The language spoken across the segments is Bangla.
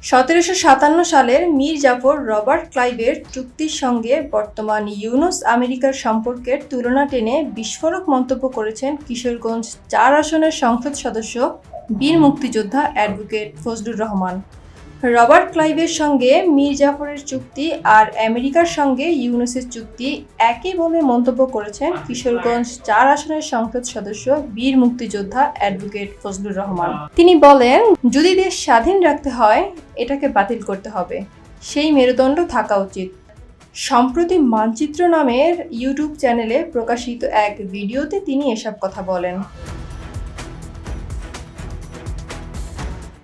1757 সালের মীর জাফর রবার্ট ক্লাইভের চুক্তির সঙ্গে বর্তমান ইউনুস আমেরিকার সম্পর্কের তুলনা টেনে বিস্ফোরক মন্তব্য করেছেন কিশোরগঞ্জ ৪ আসনের সংসদ সদস্য বীর মুক্তিযোদ্ধা অ্যাডভোকেট ফজলুর রহমান। রবার্ট ক্লাইভের সঙ্গে মীর জাফরের চুক্তি আর আমেরিকার সঙ্গে ইউনুসের চুক্তি একই বলে মন্তব্য করেছেন কিশোরগঞ্জ ৪ আসনের সংসদ সদস্য বীর মুক্তিযোদ্ধা অ্যাডভোকেট ফজলুর রহমান। তিনি বলেন, যদি দেশ স্বাধীন রাখতে হয় এটাকে বাতিল করতে হবে, সেই মেরুদণ্ড থাকা উচিত। সম্প্রতি মানচিত্র নামের ইউটিউব চ্যানেলে প্রকাশিত এক ভিডিওতে তিনি এসব কথা বলেন।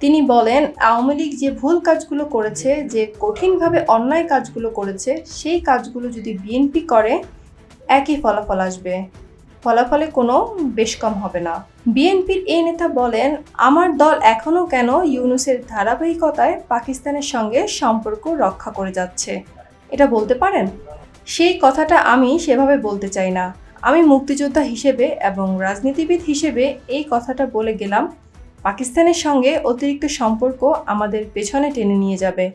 তিনি বলেন, আওয়ামী লীগ যে ভুল কাজগুলো করেছে, যে কঠিনভাবে অন্যায় কাজগুলো করেছে, সেই কাজগুলো যদি বিএনপি করে একই ফলাফল আসবে, ফলাফলে কোনো বেশ কম হবে না। বিএনপির এই নেতা বলেন, আমার দল এখনও কেন ইউনুসের ধারাবাহিকতায় পাকিস্তানের সঙ্গে সম্পর্ক রক্ষা করে যাচ্ছে, এটা বলতে পারেন? সেই কথাটা আমি সেভাবে বলতে চাই না। আমি মুক্তিযোদ্ধা হিসেবে এবং রাজনীতিবিদ হিসেবে এই কথাটা বলে গেলাম, পাকিস্তানের সঙ্গে অতিরিক্ত সম্পর্ক আমাদের পেছনে টেনে নিয়ে যাবে,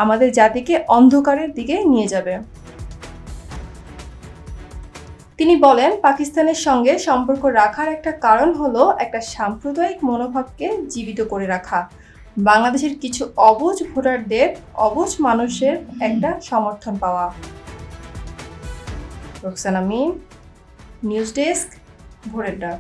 আমাদের জাতিকে অন্ধকারের দিকে নিয়ে যাবে। তিনি বলেন, পাকিস্তানের সঙ্গে সম্পর্ক রাখার একটা কারণ হলো একটা সাম্প্রদায়িক মনোভাবকে জীবিত করে রাখা, বাংলাদেশের কিছু অবুঝ ভোটারদের, অবুঝ মানুষের একটা সমর্থন পাওয়া। রোকসানা মিম, নিউজ ডেস্ক, ভোরের ডাক।